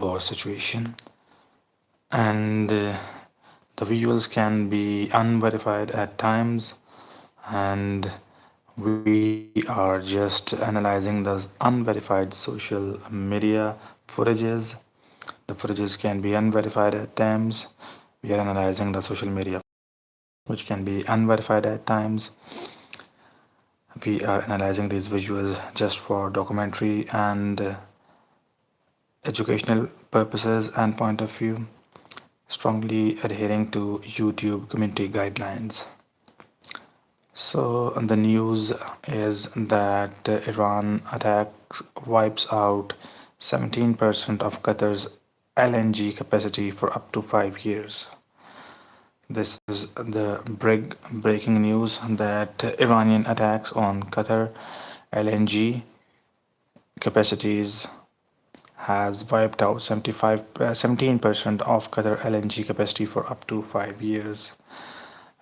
war situation, and the visuals can be unverified at times, and we are just analyzing the unverified social media footages. The footages can be unverified at times. We are analyzing the social media which can be unverified at times. We are analyzing these visuals just for documentary and educational purposes and point of view, strongly adhering to YouTube community guidelines. So the news is that Iran attack wipes out 17% of Qatar's LNG capacity for up to 5 years. This is the breaking news that Iranian attacks on Qatar LNG capacities has wiped out 17% of Qatar LNG capacity for up to 5 years.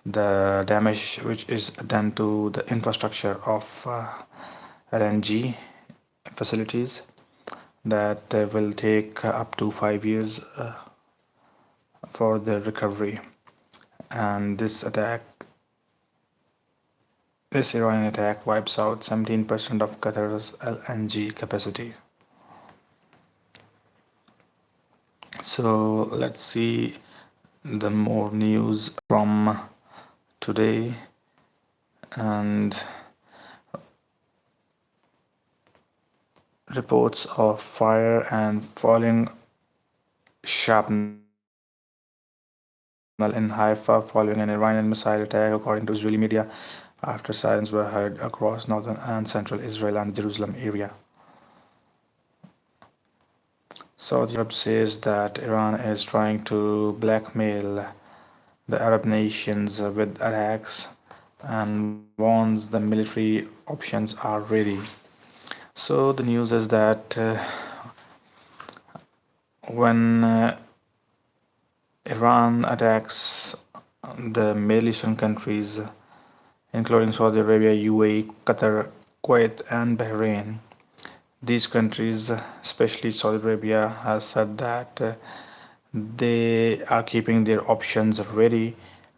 The damage which is done to the infrastructure of LNG facilities that will take up to 5 years for the recovery. And this Iranian attack wipes out 17% of Qatar's LNG capacity. So let's see the more news from today. And reports of fire and falling shrapnel in Haifa following an Iranian missile attack, according to Israeli media, after sirens were heard across northern and central Israel and the Jerusalem area. Saudi Arab says that Iran is trying to blackmail the Arab nations with attacks and warns the military options are ready. So the news is that when Iran attacks the Middle Eastern countries, including Saudi Arabia, UAE, Qatar, Kuwait, and Bahrain, these countries, especially Saudi Arabia, has said that they are keeping their options ready,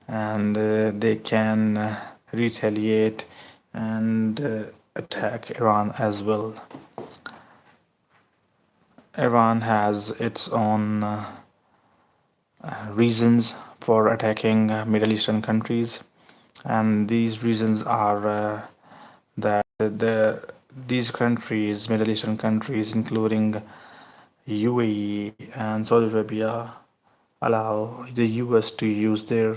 and they can retaliate and attack Iran as well. Iran has its own reasons for attacking Middle Eastern countries, and these reasons are that these countries, Middle Eastern countries, including UAE and Saudi Arabia, allow the US to use their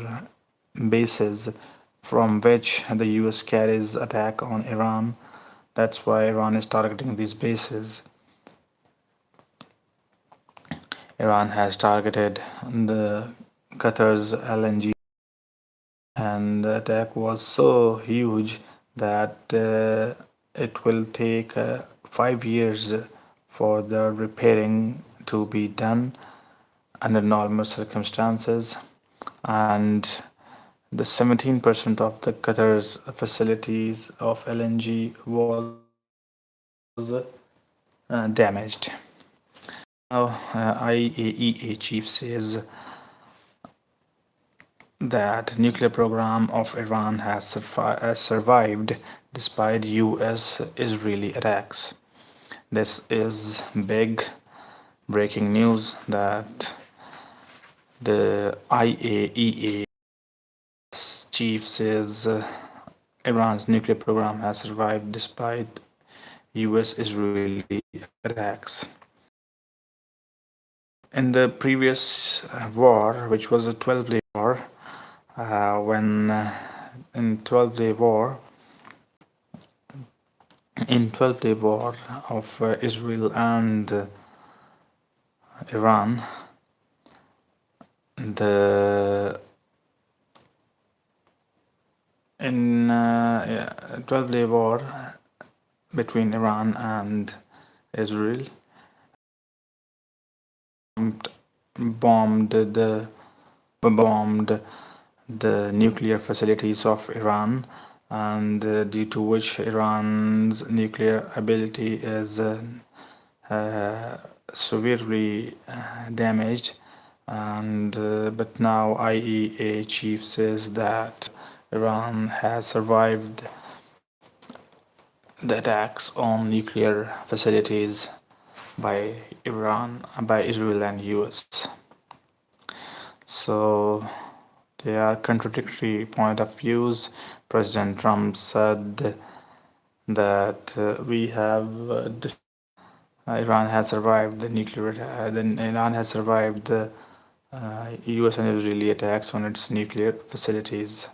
bases from which the US carries attack on Iran. That's why Iran is targeting these bases. Iran has targeted the Qatar's LNG, and the attack was so huge that it will take 5 years for the repairing to be done under normal circumstances, and the 17% of the Qatar's facilities of LNG was damaged. Now, IAEA chief says that nuclear program of Iran has survived despite US Israeli attacks. This is big breaking news that the IAEA chief says Iran's nuclear program has survived despite US Israeli attacks. In the previous war, which was a 12-day war, when in 12-day war of Israel and Iran, in 12-day war between Iran and Israel, bombed the nuclear facilities of Iran, and due to which Iran's nuclear ability is severely damaged, and but now IEA chief says that Iran has survived the attacks on nuclear facilities by Israel and US. So there are contradictory point of views. President Trump said that we have Iran has survived the nuclear. Then Iran has survived the U.S. and Israeli attacks on its nuclear facilities.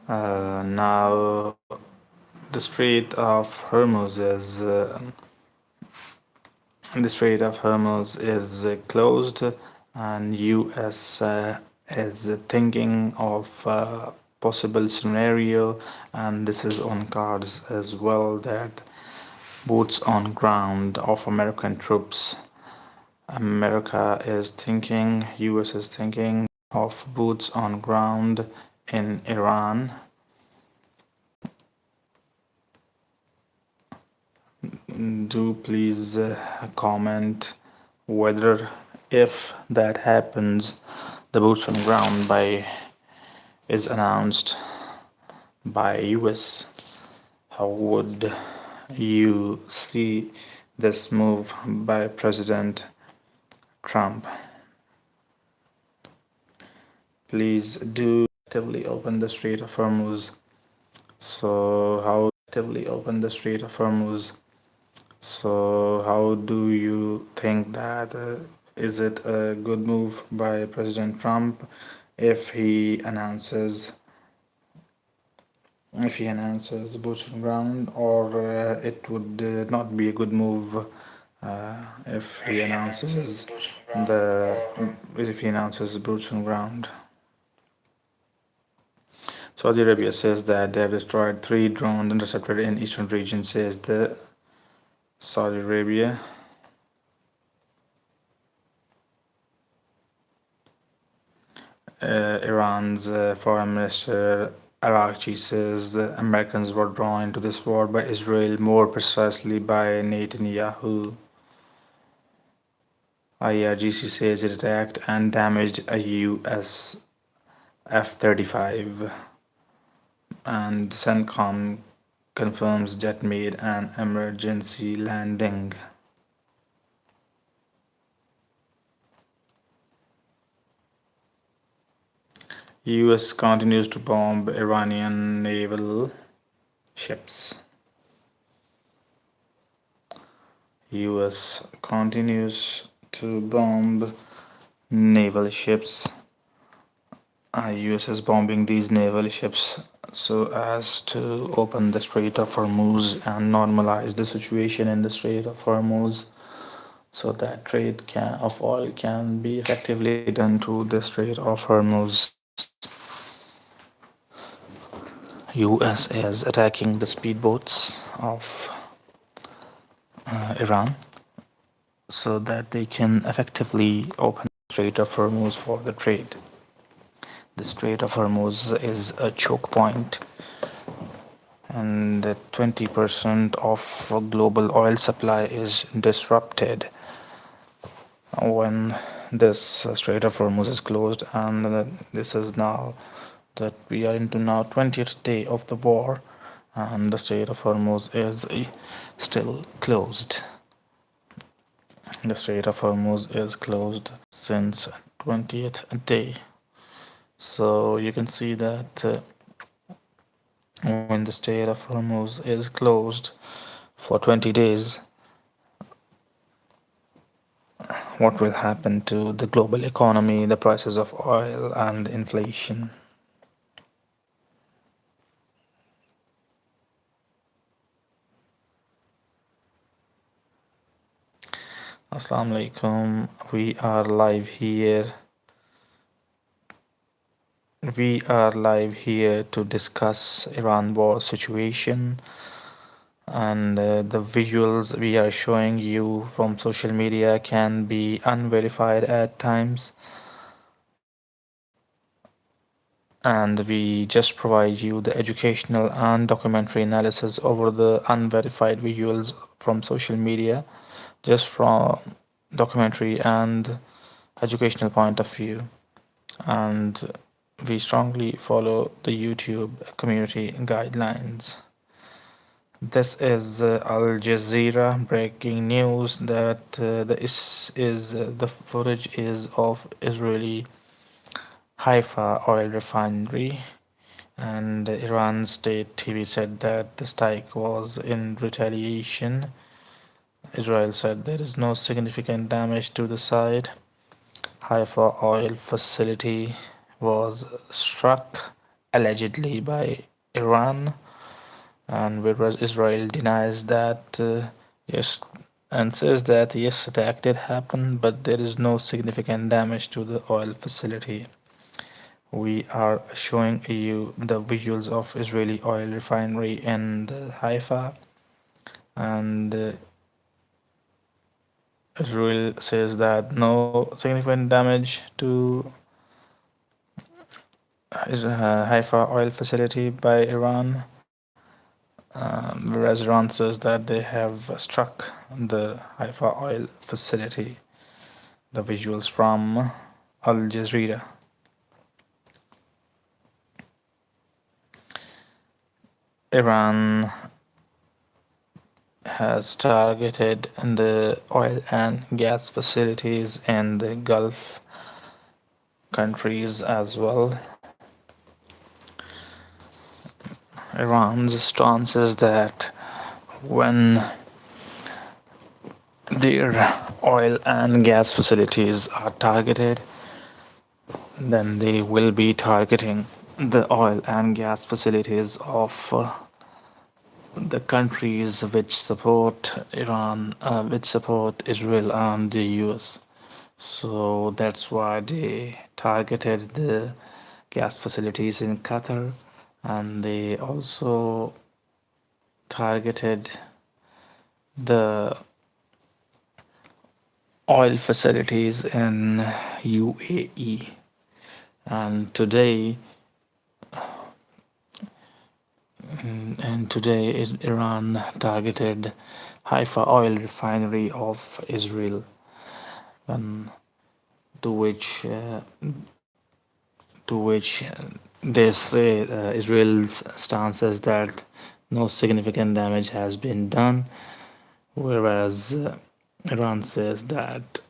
Now, the Strait of Hormuz is closed, and U.S. Is thinking of possible scenario, and this is on cards as well, that boots on ground of American troops. America is thinking, US is thinking of boots on ground in Iran. Do please comment whether, if that happens, the boots on ground by is announced by US. How would you see this move by President Trump? Please do actively open the Strait of Hormuz. So how do you think that is it a good move by President Trump if he announces boots on ground, or it would not be a good move if he announces boots on ground? Saudi Arabia says that they have destroyed 3 drones intercepted in eastern region, says the Saudi Arabia. Iran's foreign minister Araghchi says the Americans were drawn into this war by Israel, more precisely by Netanyahu. IRGC says it attacked and damaged a US F-35, and CENTCOM confirms jet made an emergency landing. US continues to bomb Iranian naval ships. US continues to bomb naval ships. US is bombing these naval ships so as to open the Strait of Hormuz and normalize the situation in the Strait of Hormuz, so that trade of oil can be effectively done through the Strait of Hormuz. US is attacking the speedboats of Iran so that they can effectively open the Strait of Hormuz for the trade. The Strait of Hormuz is a choke point, and 20% of global oil supply is disrupted when this Strait of Hormuz is closed. And this is now that we are into now 20th day of the war, and the Strait of Hormuz is still closed. The Strait of Hormuz is closed since 20th day. So you can see that when the Strait of Hormuz is closed for 20 days, what will happen to the global economy, the prices of oil, and inflation. Assalamu alaikum. We are live here. To discuss Iran war situation, and the visuals we are showing you from social media can be unverified at times. and we just provide you the educational and documentary analysis over the unverified visuals from social media, just from documentary and educational point of view. And we strongly follow the YouTube community guidelines. This is Al Jazeera breaking news that the footage is of Israeli Haifa oil refinery, and Iran state TV said that the strike was in retaliation. Israel said there is no significant damage to the site. Haifa oil facility was struck allegedly by Iran, and whereas Israel denies that yes, and says that yes, attack did happen, but there is no significant damage to the oil facility. We are showing you the visuals of Israeli oil refinery in the Haifa, and Israel says that no significant damage to Haifa oil facility by Iran, whereas Iran says that they have struck the Haifa oil facility. The visuals from Al Jazeera. Iran has targeted the oil and gas facilities in the Gulf countries as well. Iran's stance is that when their oil and gas facilities are targeted, then they will be targeting the oil and gas facilities of the countries which support Iran, which support Israel and the US. So that's why they targeted the gas facilities in Qatar, and they also targeted the oil facilities in UAE. And today Iran targeted Haifa oil refinery of Israel, and to which they say Israel's stance is that no significant damage has been done, whereas Iran says that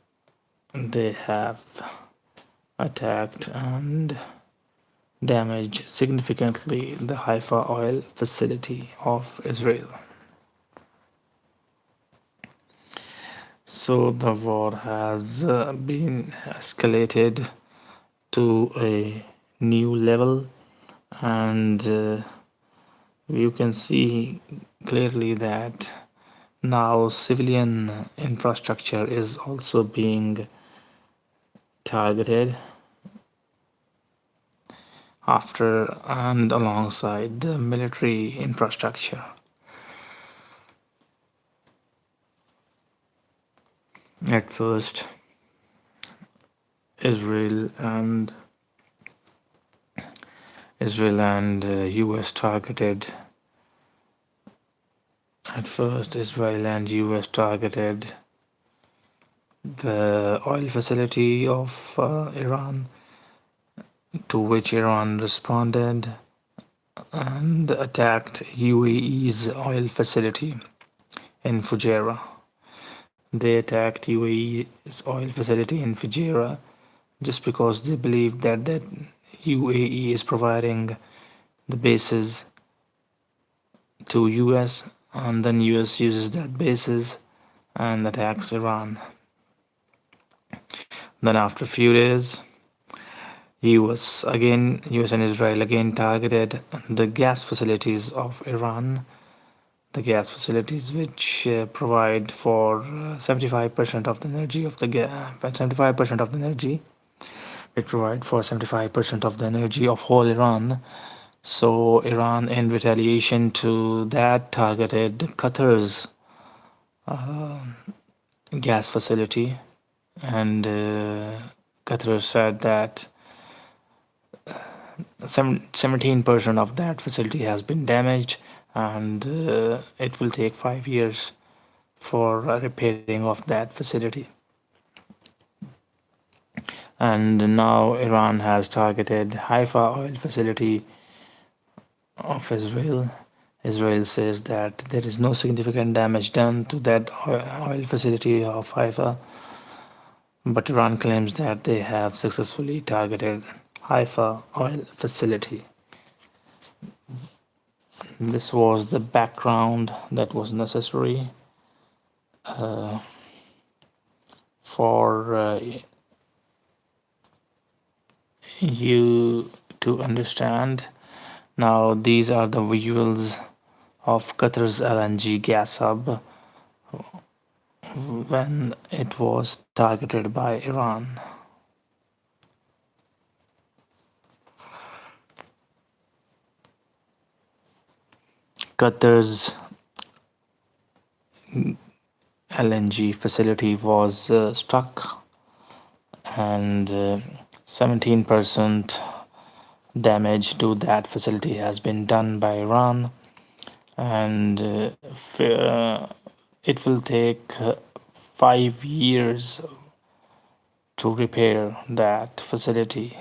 they have attacked and damaged significantly the Haifa oil facility of Israel. So the war has been escalated to a new level, and you can see clearly that now civilian infrastructure is also being targeted after and alongside the military infrastructure. At first, Israel and US targeted. At first, Israel and US targeted the oil facility of Iran, to which Iran responded and attacked UAE's oil facility in Fujairah. They attacked UAE's oil facility in Fujairah just because they believe that UAE is providing the bases to US, and then US uses that bases and attacks Iran. Then after a few days, US and Israel again targeted the gas facilities of Iran, the gas facilities which provide for 75% of the energy of the 75% of the energy. It provide for 75% of the energy of whole Iran. So Iran, in retaliation to that, targeted Qatar's gas facility, and Qatar said that 17% of that facility has been damaged, and it will take 5 years for repairing of that facility. And now Iran has targeted Haifa oil facility of Israel. Israel says that there is no significant damage done to that oil facility of Haifa, but Iran claims that they have successfully targeted Haifa oil facility. This was the background that was necessary for you to understand. Now, these are the visuals of Qatar's LNG gas hub when it was targeted by Iran. Qatar's LNG facility was struck, and 17% damage to that facility has been done by Iran, and it will take 5 years to repair that facility.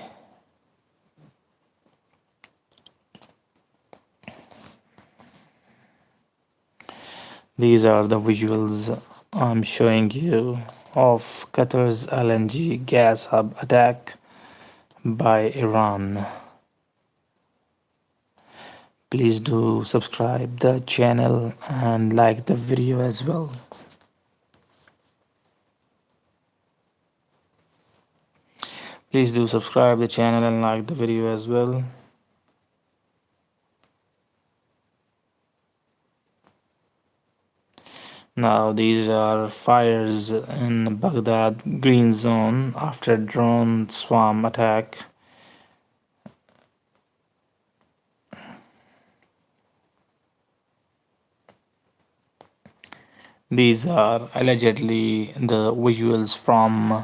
These are the visuals I'm showing you of Qatar's LNG gas hub attack by Iran. Please do subscribe the channel and like the video as well. Please do subscribe the channel and like the video as well. Now these are fires in Baghdad green zone after drone swarm attack. These are allegedly the visuals from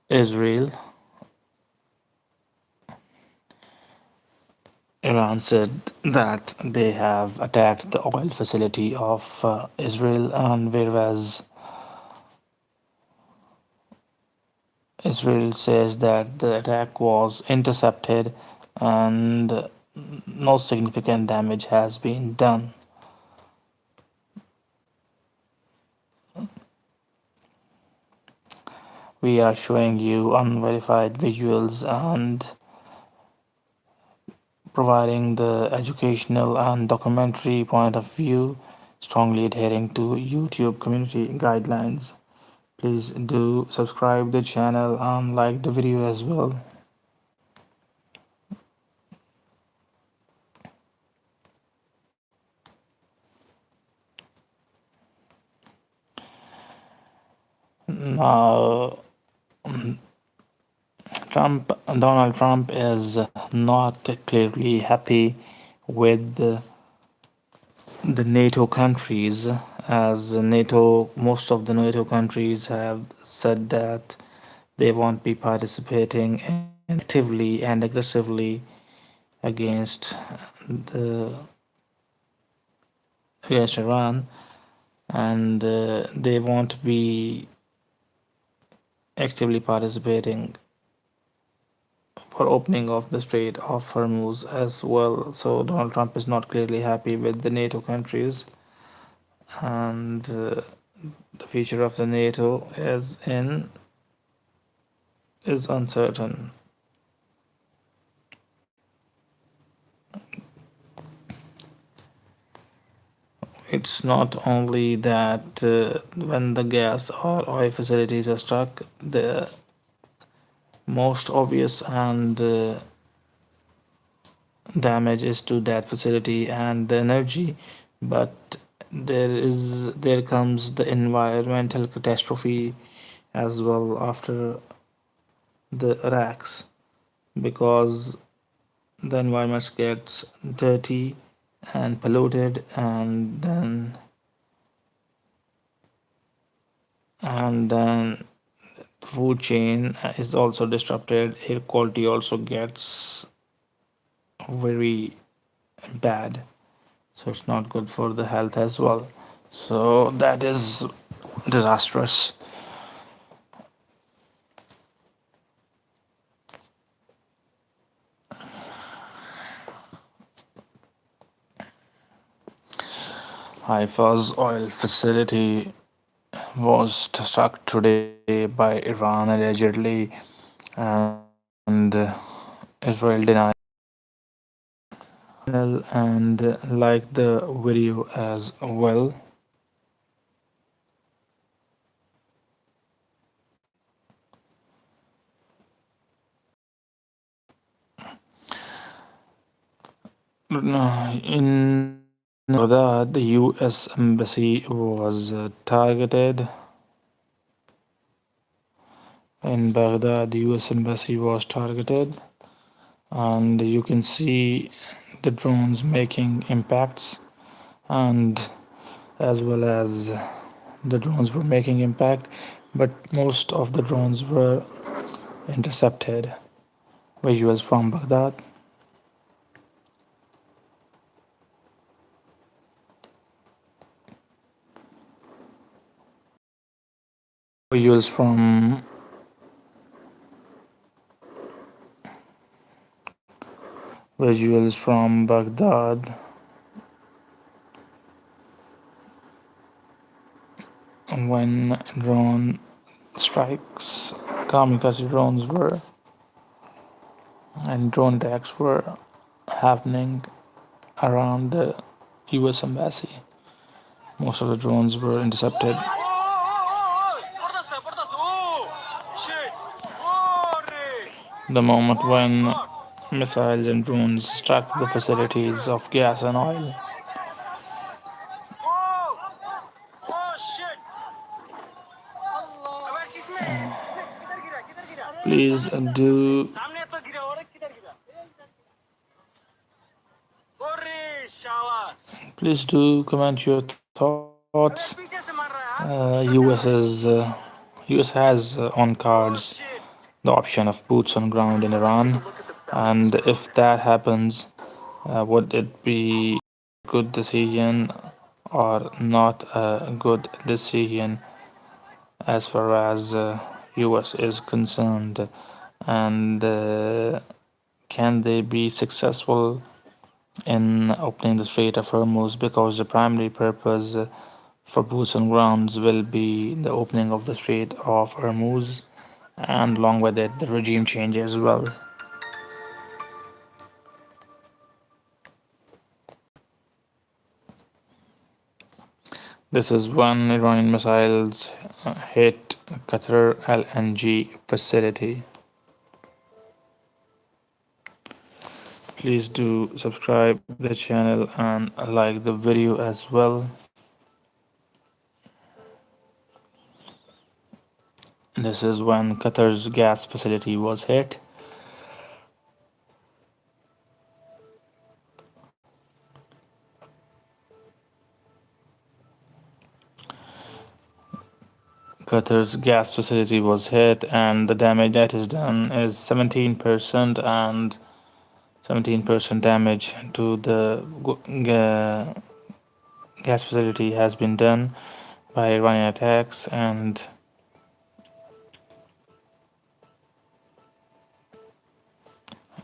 Israel. Iran said that they have attacked the oil facility of Israel, and whereas Israel says that the attack was intercepted and no significant damage has been done. We are showing you unverified visuals and providing the educational and documentary point of view, strongly adhering to YouTube community guidelines. Please do subscribe the channel and like the video as well. Now, Donald Trump is not clearly happy with the NATO countries, as most of the NATO countries have said that they won't be participating actively and aggressively against the against Iran, and they won't be actively participating for opening of the Strait of Hormuz as well. So Donald Trump is not clearly happy with the NATO countries, and the future of the NATO is uncertain. It's not only that when the gas or oil facilities are struck, the most obvious and damage is to that facility and the energy, but there comes the environmental catastrophe as well after the attacks, because the environment gets dirty and polluted, and food chain is also disrupted, air quality also gets very bad, so it's not good for the health as well. So that is disastrous. Haifa's oil facility was struck today by Iran allegedly, and Israel denied. And like the video as well. In Baghdad, the U.S. embassy was targeted. In Baghdad, the U.S. embassy was targeted, and you can see the drones making impacts, and as well as the drones were making impact, but most of the drones were intercepted. Visuals from Baghdad. Visuals from Baghdad when drone strikes, kamikaze drones were, and drone attacks were happening around the US embassy. Most of the drones were intercepted. The moment when missiles and drones struck the facilities of gas and oil. Please do comment your thoughts. US has on cards the option of boots on ground in Iran, and if that happens, would it be a good decision or not a good decision as far as US is concerned, and can they be successful in opening the Strait of Hormuz, because the primary purpose for boots on grounds will be the opening of the Strait of Hormuz, and along with it the regime change as well. This is when Iranian missiles hit Qatar LNG facility. Please do subscribe the channel and like the video as well. This is when Qatar's gas facility was hit. Qatar's gas facility was hit, and the damage that is done is 17%, and 17% damage to the gas facility has been done by Iranian attacks, and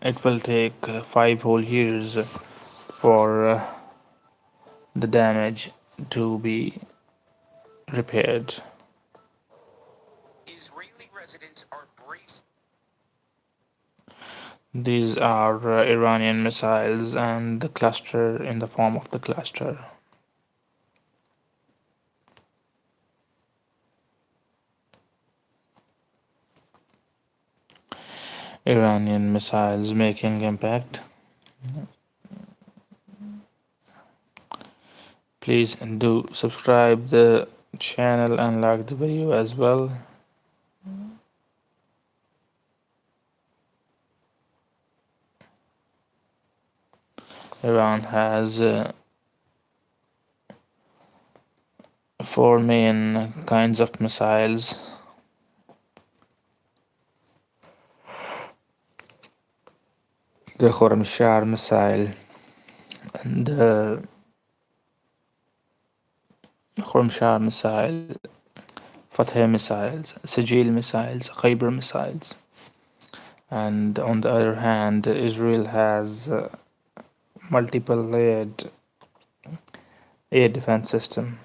it will take 5 whole years for the damage to be repaired. These are Iranian missiles and the cluster in the form of the cluster. Iranian missiles making impact. Please do subscribe the channel and like the video as well. Iran has 4 main kinds of missiles. the Khorramshahr missile, the Khorramshahr missile, Fateh missiles, Sijil missiles, Khyber missiles. And on the other hand, Israel has multiple layered air defense system,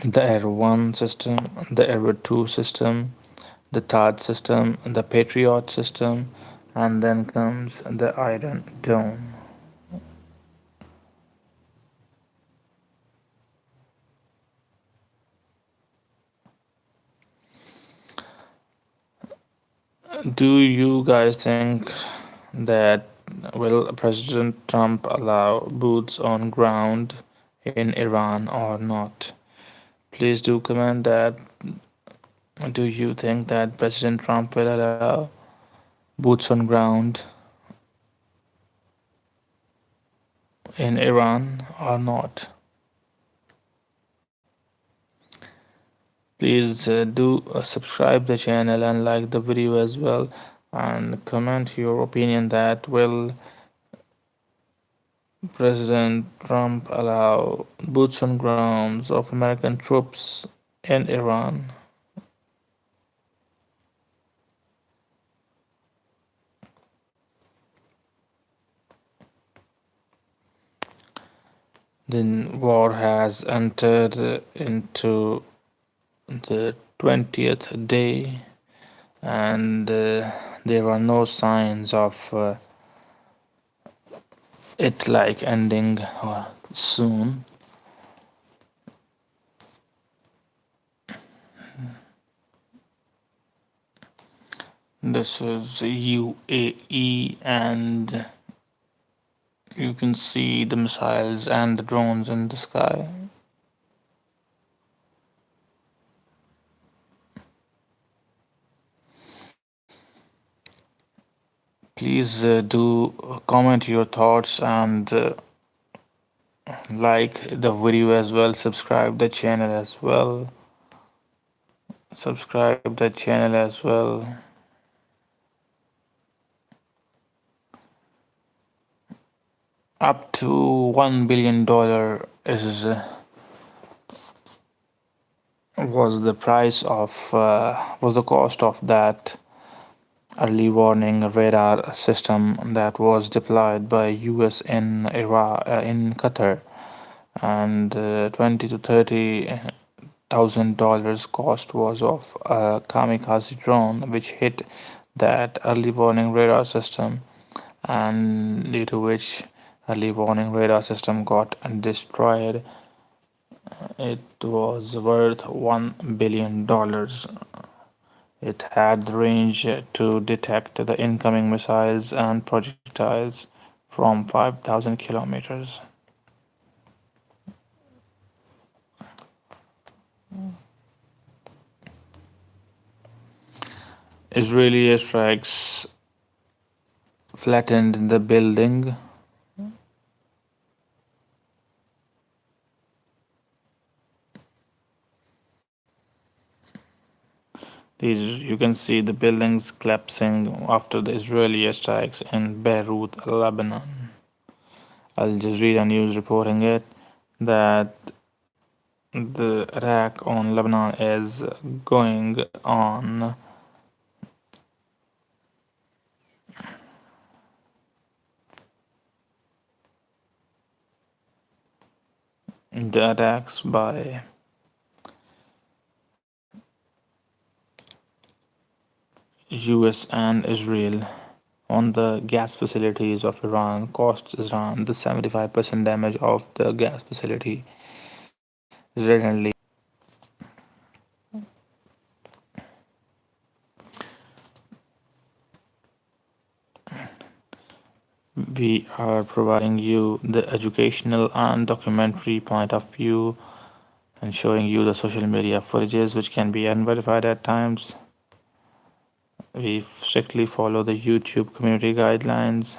the Air 1 system, the Air 2 system, the THAAD system, the Patriot system, and then comes the Iron Dome. Do you guys think that will President Trump allow boots on ground in Iran or not? Please do comment that. Do you think that President Trump will allow boots on ground in Iran or not? Please do subscribe the channel and like the video as well, and comment your opinion that will President Trump allow boots on grounds of American troops in Iran. The war has entered into the 20th day, and there are no signs of it like ending soon. This is UAE, and you can see the missiles and the drones in the sky. Please do comment your thoughts and like the video as well. Subscribe the channel as well. Subscribe the channel as well. Up to $1 billion is was the price of was the cost of that early warning radar system that was deployed by US in Iraq, in Qatar, and 20 to 30,000 dollars cost was of a kamikaze drone which hit that early warning radar system, and due to which early warning radar system got destroyed. It was worth $1 billion. It had the range to detect the incoming missiles and projectiles from 5,000 kilometers. Israeli airstrikes flattened the building. These you can see the buildings collapsing after the Israeli airstrikes in Beirut, Lebanon. Al Jazeera News reporting it that the attack on Lebanon is going on. The attacks by US and Israel on the gas facilities of Iran costs Iran the 75% damage of the gas facility. Recently, we are providing you the educational and documentary point of view and showing you the social media footages which can be unverified at times. We strictly follow the YouTube community guidelines.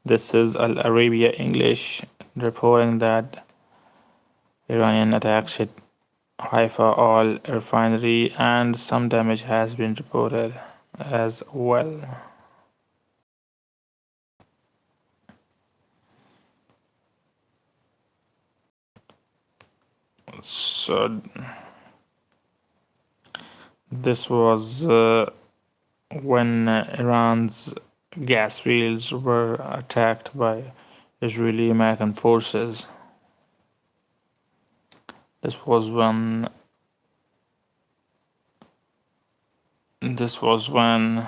This is Al Arabia English reporting that Iranian attacks hit Haifa oil refinery and some damage has been reported. as well. So this was when Iran's gas fields were attacked by Israeli American forces. This was when this was when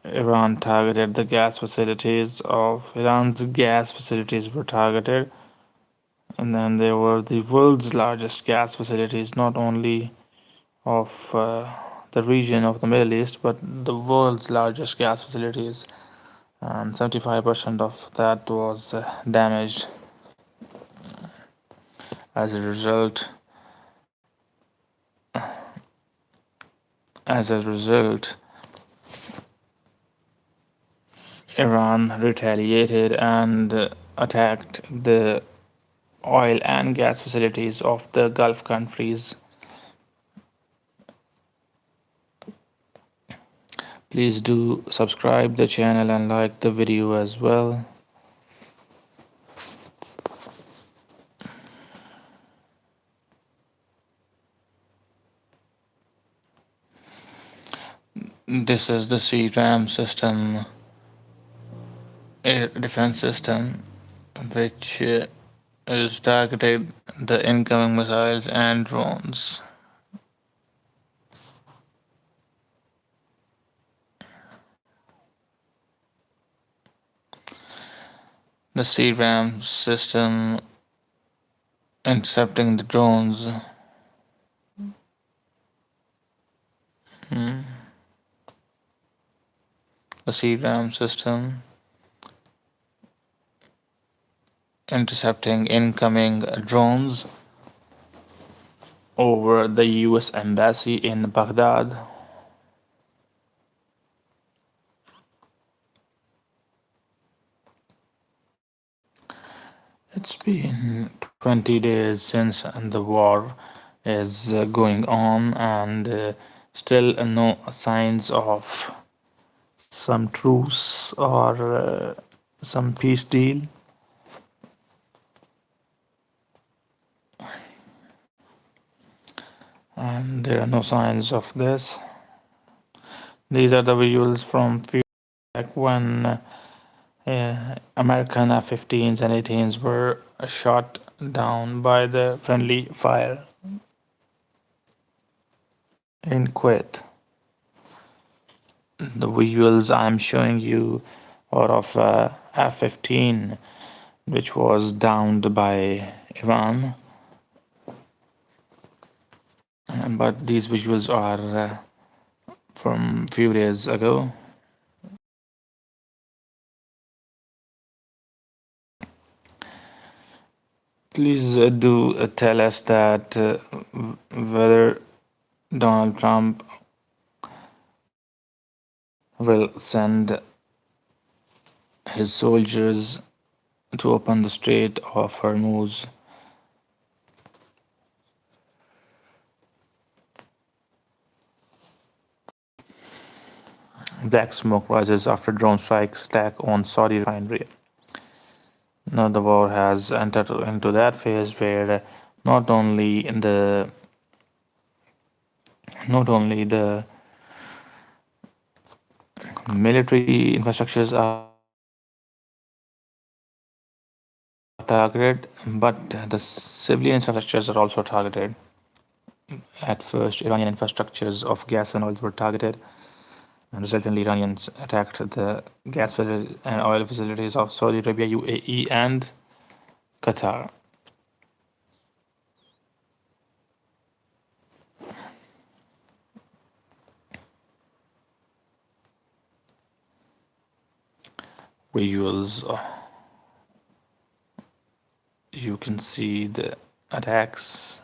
Iran's gas facilities were targeted, and then there were the world's largest gas facilities, not only of the region of the Middle East, but the world's largest gas facilities, and 75% of that was damaged. As a result, as a result, Iran retaliated and attacked the oil and gas facilities of the Gulf countries. Please do subscribe the channel and like the video as well. This is the CRAM system, air defense system, which is targeting the incoming missiles and drones. The CRAM system intercepting the drones. The CRAM system intercepting incoming drones over the US Embassy in Baghdad. It's been 20 days since the war is going on, and still no signs of some truce or some peace deal. And there are no signs of this. These are the visuals from few back when American F-15s and A-10s were shot down by the friendly fire in Kuwait. The visuals I'm showing you are of F-15, which was downed by Iran. But these visuals are from few days ago. Please do tell us that whether Donald Trump will send his soldiers to open the Strait of Hormuz. Black smoke rises after drone strikes attack on Saudi refinery. Now the war has entered into that phase where not only the military infrastructures are targeted, but the civilian infrastructures are also targeted. At first, Iranian infrastructures of gas and oil were targeted, and resultantly Iranians attacked the gas and oil facilities of Saudi Arabia, UAE, and Qatar. Visuals, you can see the attacks.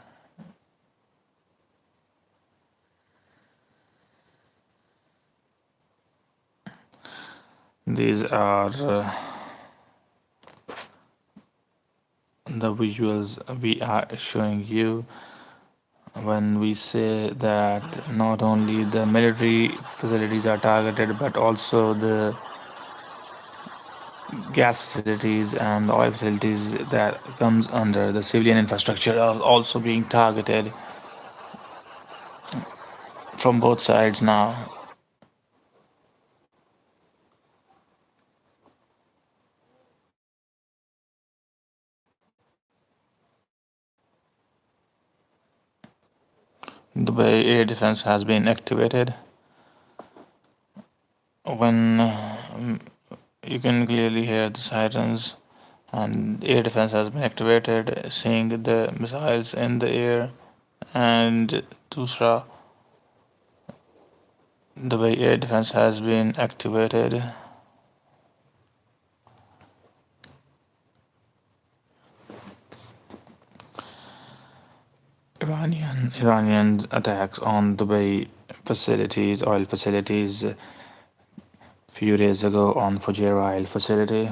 These are the visuals we are showing you. when we say that not only the military facilities are targeted but also the gas facilities and oil facilities that comes under the civilian infrastructure are also being targeted from both sides now. Dubai air defense has been activated. When you can clearly hear the sirens, and air defense has been activated, seeing the missiles in the air. And Dusra, Dubai air defense has been activated. Iranian attacks on Dubai facilities, oil facilities, a few days ago on Fujairah oil facility.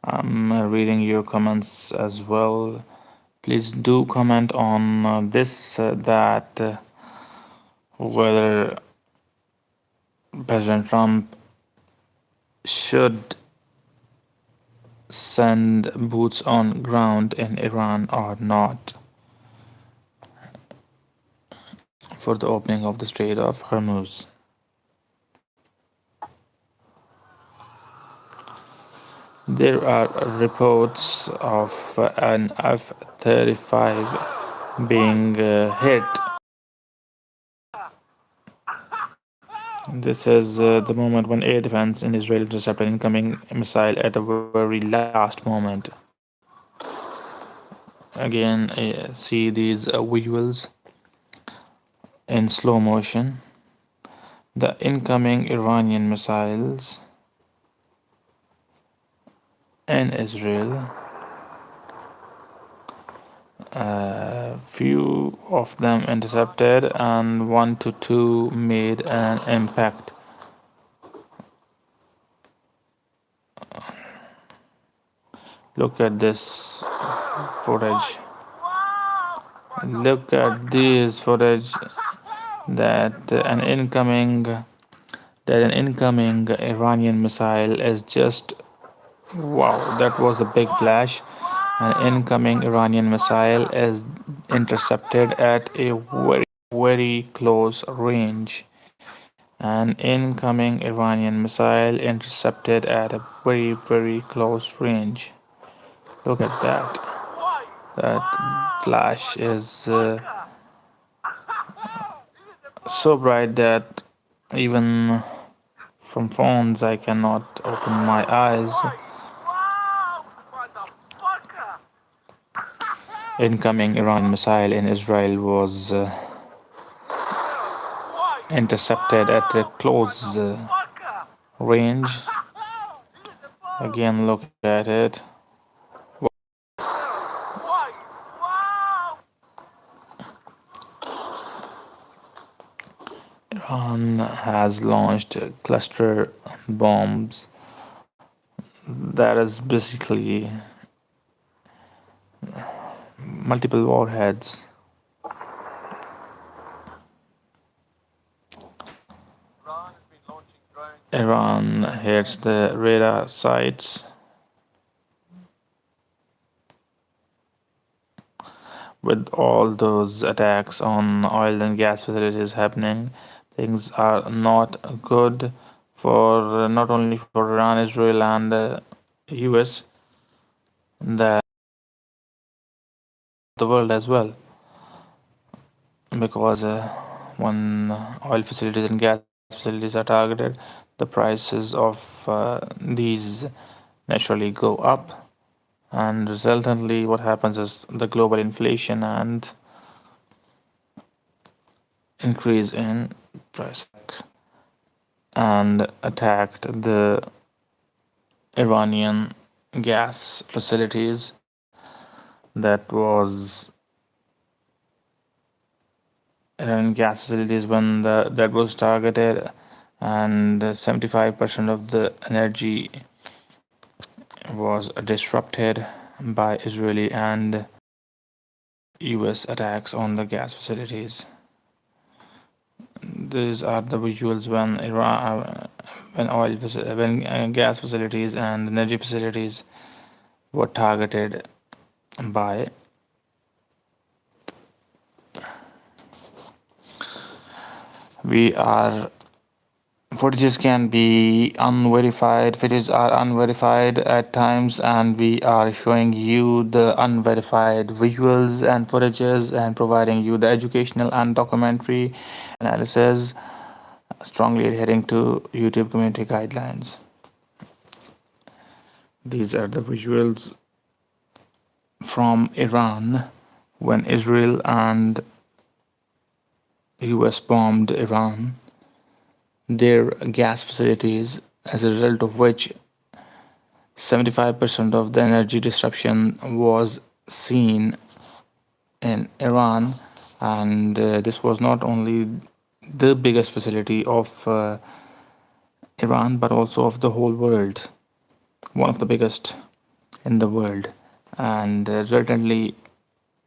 I'm reading your comments as well. Please do comment on this that whether President Trump should send boots on ground in Iran or not for the opening of the Strait of Hormuz. There are reports of an F-35 being hit. This is the moment when air defense in Israel intercepted an incoming missile at the very last moment. Again, see these visuals in slow motion. The incoming Iranian missiles in Israel. Few of them intercepted, and 1 to 2 made an impact. Look at this footage. Look at this footage that an incoming Iranian missile is just wow, that was a big flash. An incoming Iranian missile is intercepted at a very close range. An incoming Iranian missile intercepted at a very close range. Look at that. That flash is so bright that even from phones I cannot open my eyes. Incoming Iran missile in Israel was intercepted at a close range. Again, look at it. Iran has launched cluster bombs. That is basically multiple warheads. Iran hits the radar sites with all those attacks on oil and gas facilities happening. Things are not good for not only for Iran, Israel, and the US, the world as well, because when oil facilities and gas facilities are targeted, the prices of these naturally go up, and resultantly, what happens is the global inflation and increase in price and attacked the Iranian gas facilities. That was Iranian gas facilities when that was targeted, and 75% of the energy was disrupted by Israeli and US attacks on the gas facilities. These are the visuals when gas facilities and energy facilities were targeted by. We are Footages can be unverified. Footages are unverified at times, and we are showing you the unverified visuals and footages and providing you the educational and documentary analysis, strongly adhering to YouTube community guidelines. These are the visuals from Iran when Israel and US bombed Iran, their gas facilities, as a result of which 75% of the energy disruption was seen in Iran, and this was not only the biggest facility of Iran but also of the whole world, one of the biggest in the world. And resultantly,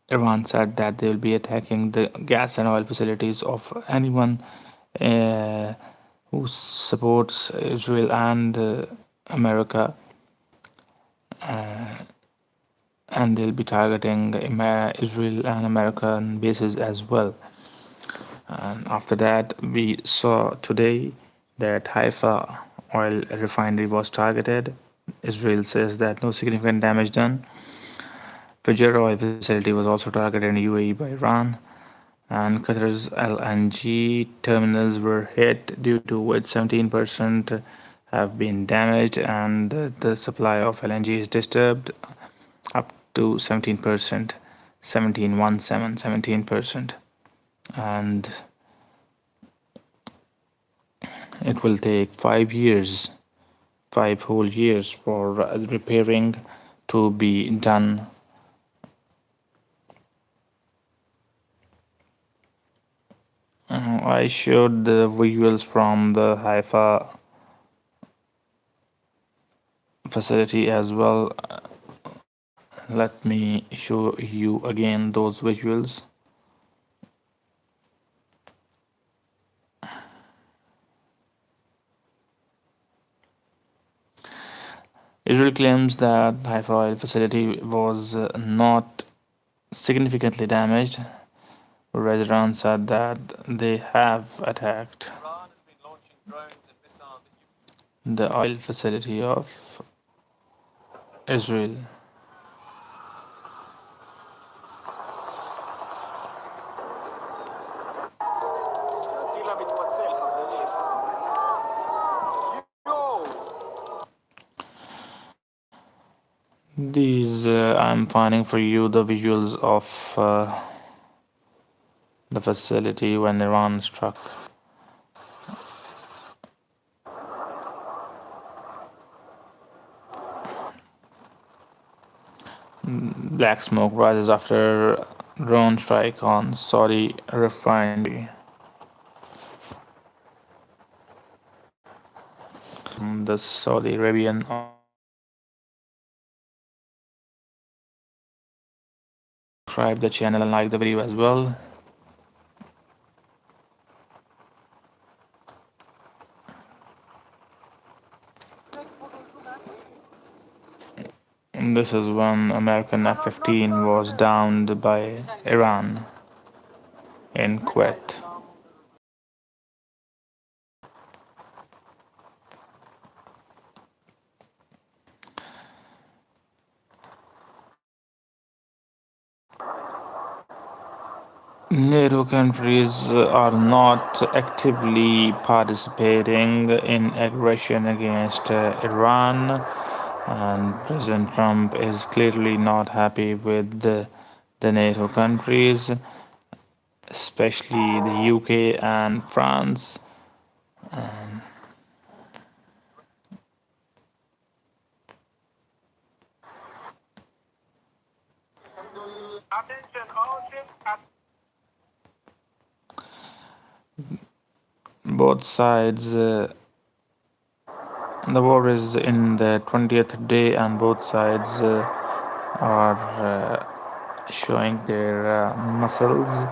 Iran said that they will be attacking the gas and oil facilities of anyone uh, who supports Israel and America, and they'll be targeting Israel and American bases as well. And after that, we saw today that Haifa oil refinery was targeted. Israel says that no significant damage done. Fujairah oil facility was also targeted in UAE by Iran, and Qatar's LNG terminals were hit, due to which 17% have been damaged, and the supply of LNG is disturbed up to 17%, 17%, and it will take 5 years, 5 whole years for repairing to be done. I showed the visuals from the Haifa facility as well. Let me show you again those visuals. Israel claims that Haifa oil facility was not significantly damaged, whereas Iran said that they have attacked the oil facility of Israel. These I'm finding for you the visuals of the facility when Iran struck. Black smoke rises after drone strike on Saudi refinery. The Saudi Arabian. Subscribe the channel and like the video as well. And this is when American F-15 was downed by Iran in Kuwait. NATO countries are not actively participating in aggression against Iran, and President Trump is clearly not happy with the NATO countries, especially the UK and France. Both sides The war is in the 20th day, and both sides are showing their muscles.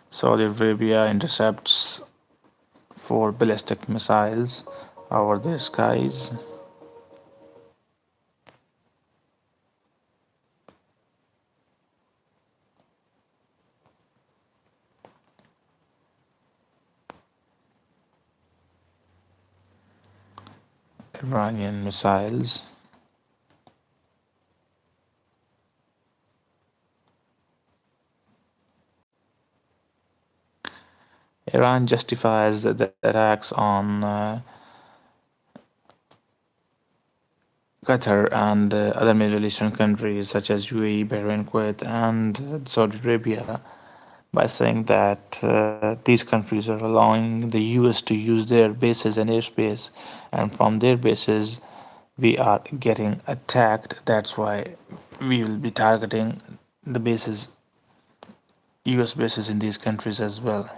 Saudi Arabia intercepts four ballistic missiles over their skies. Iranian missiles. Iran justifies the attacks on Qatar and other Middle Eastern countries such as UAE, Bahrain, Kuwait, and Saudi Arabia by saying that these countries are allowing the US to use their bases and airspace, and from their bases, we are getting attacked. That's why we will be targeting the bases, US bases in these countries as well.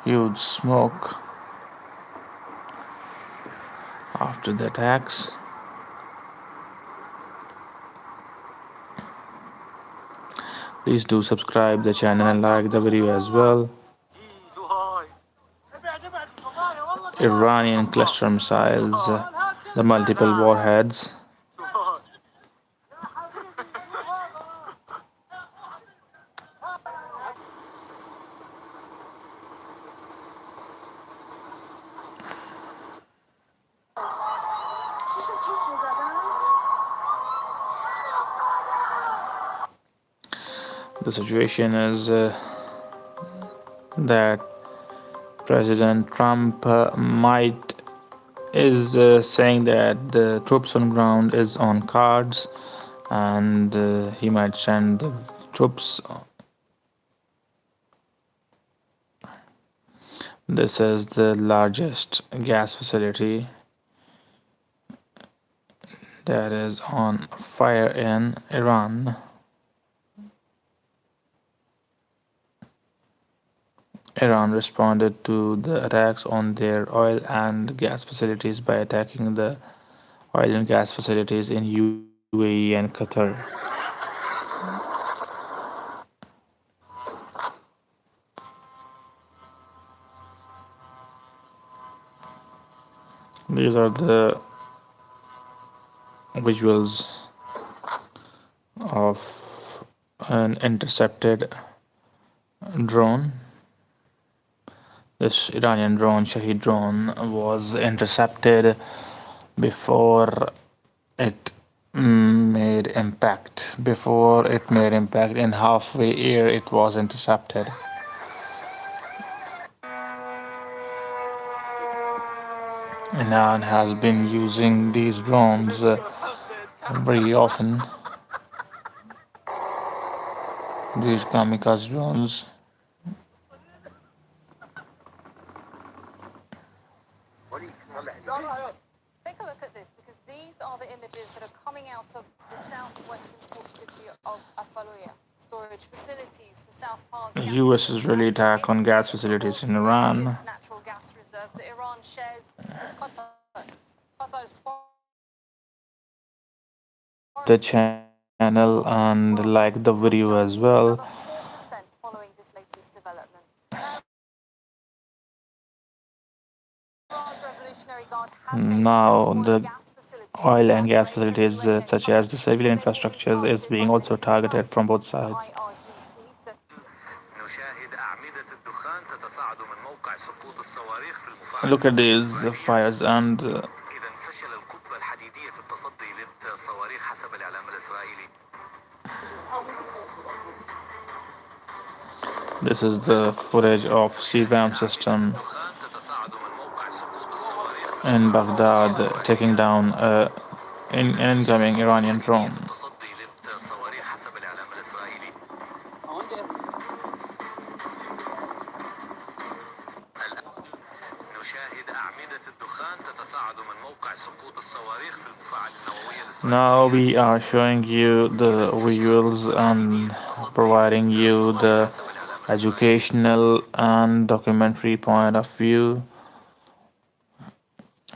Huge smoke after the attacks. Please do subscribe the channel and like the video as well. Iranian cluster missiles, the multiple warheads. The situation is that President Trump might is saying that the troops on ground is on cards, and he might send the troops. This is the largest gas facility that is on fire in Iran. Iran responded to the attacks on their oil and gas facilities by attacking the oil and gas facilities in UAE and Qatar. These are the visuals of an intercepted drone. This Iranian drone, Shahid drone, was intercepted before it made impact. Before it made impact, in halfway air, it was intercepted. Iran has been using these drones very often. These kamikaze drones. Take a look at this, because these are the images that are coming out of the southwestern port city of Asaluya. Storage facilities for South Pars. The US Israeli attack on gas facilities in Iran. Natural gas reserve that Iran shares with Qatar. Qatar's The channel and like the video as well. 4% following this latest development. Now the oil and gas facilities such as the civilian infrastructures is being also targeted from both sides. Look at these fires and this is the footage of CVAM system in Baghdad taking down an incoming Iranian drone. Now we are showing you the visuals and providing you the educational and documentary point of view,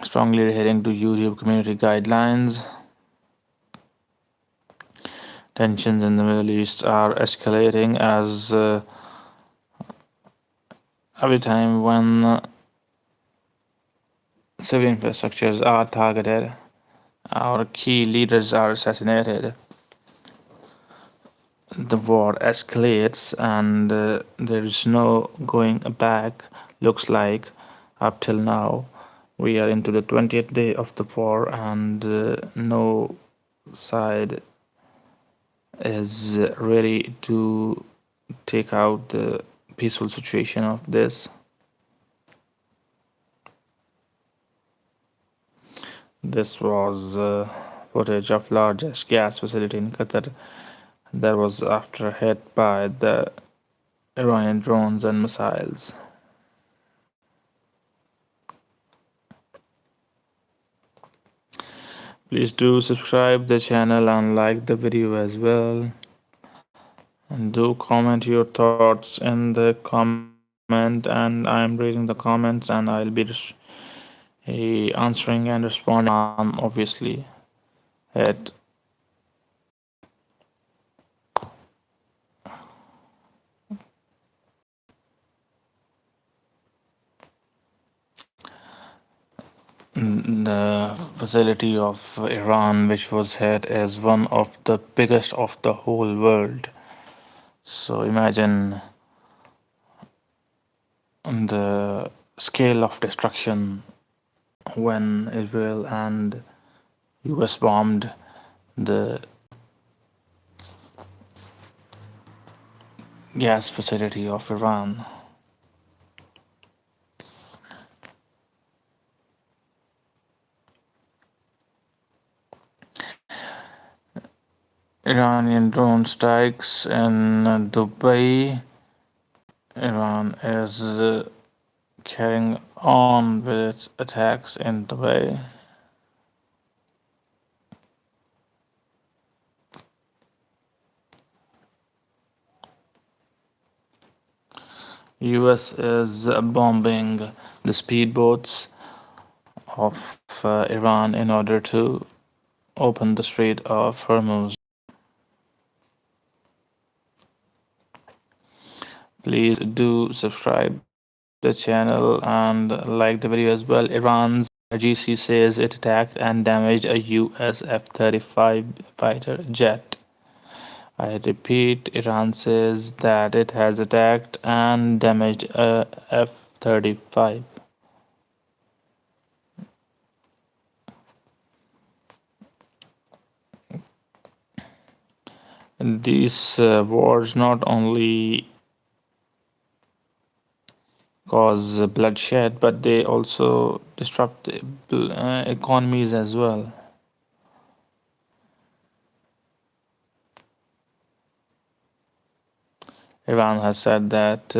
strongly adhering to YouTube community guidelines. Tensions in the Middle East are escalating as every time when civil infrastructures are targeted, our key leaders are assassinated. The war escalates and there is no going back, looks like, up till now. We are into the 20th day of the war and no side is ready to take out the peaceful situation of this. This was footage of largest gas facility in Qatar that was after hit by the Iranian drones and missiles. Please do subscribe the channel and like the video as well. And do comment your thoughts in the comment, and I'm reading the comments and I'll be answering and responding obviously it. The facility of Iran which was hit is one of the biggest of the whole world. So imagine the scale of destruction when Israel and US bombed the gas facility of Iran. Iranian drone strikes in Dubai. Iran is carrying on with its attacks in Dubai. US is bombing the speedboats of Iran in order to open the Strait of Hormuz. Please do subscribe the channel and like the video as well. Iran's RGC says it attacked and damaged a US F-35 fighter jet. I repeat, Iran says that it has attacked and damaged a F-35. These wars not only cause bloodshed, but they also disrupt economies as well. Iran has said that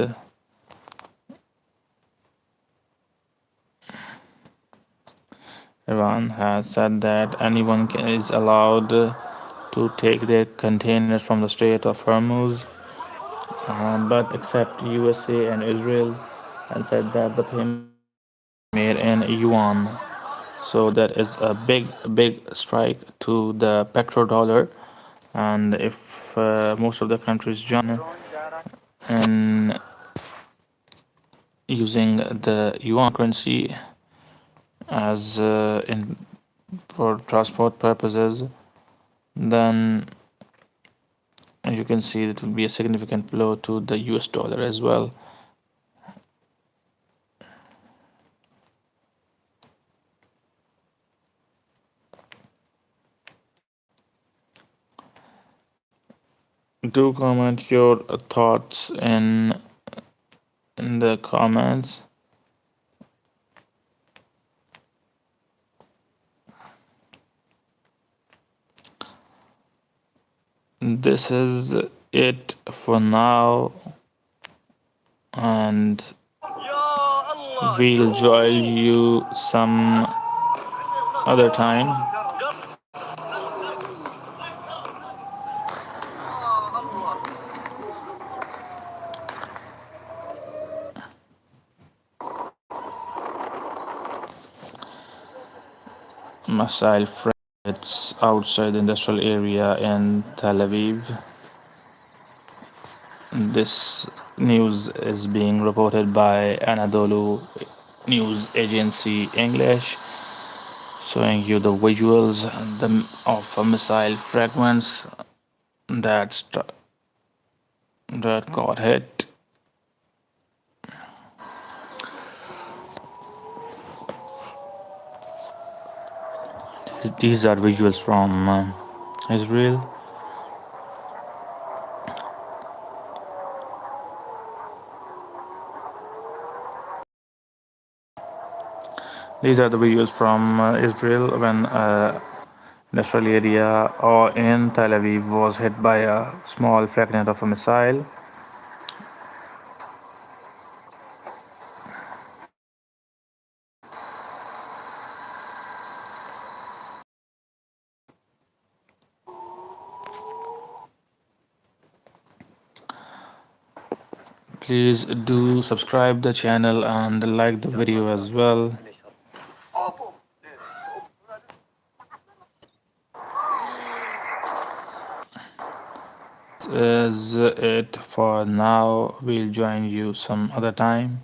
anyone is allowed to take their containers from the Strait of Hormuz, but except USA and Israel, and said that the payment made in yuan. So that is a big strike to the petrodollar, and if most of the countries join in using the yuan currency as in for transport purposes, then you can see it will be a significant blow to the US dollar as well. Do comment your thoughts in the comments. This is it for now, and We'll join you some other time. Missile fragments outside the industrial area in Tel Aviv. This news is being reported by Anadolu News Agency English, showing you the visuals of missile fragments that got hit. These are visuals from Israel. These are the visuals from Israel when industrial area or in Tel Aviv was hit by a small fragment of a missile. Please do subscribe the channel and like the video as well. Is it for now. We'll join you some other time.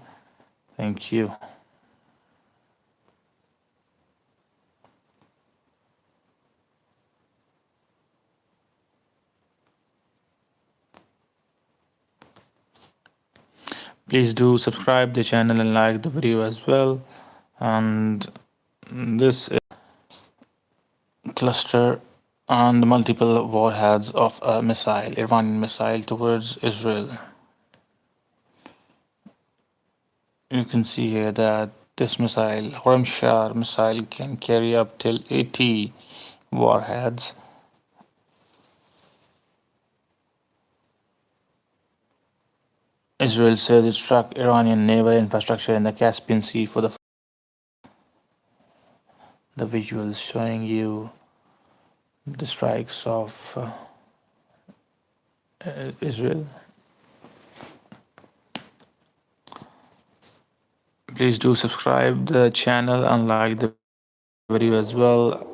Thank you. Please do subscribe the channel and like the video as well. And this is cluster and multiple warheads of a missile, Iranian missile towards Israel. You can see here that this missile, Hormshar missile, can carry up till 80 warheads. Israel says it struck Iranian naval infrastructure in the Caspian Sea for the visuals showing you the strikes of Israel. Please do subscribe the channel and like the video as well.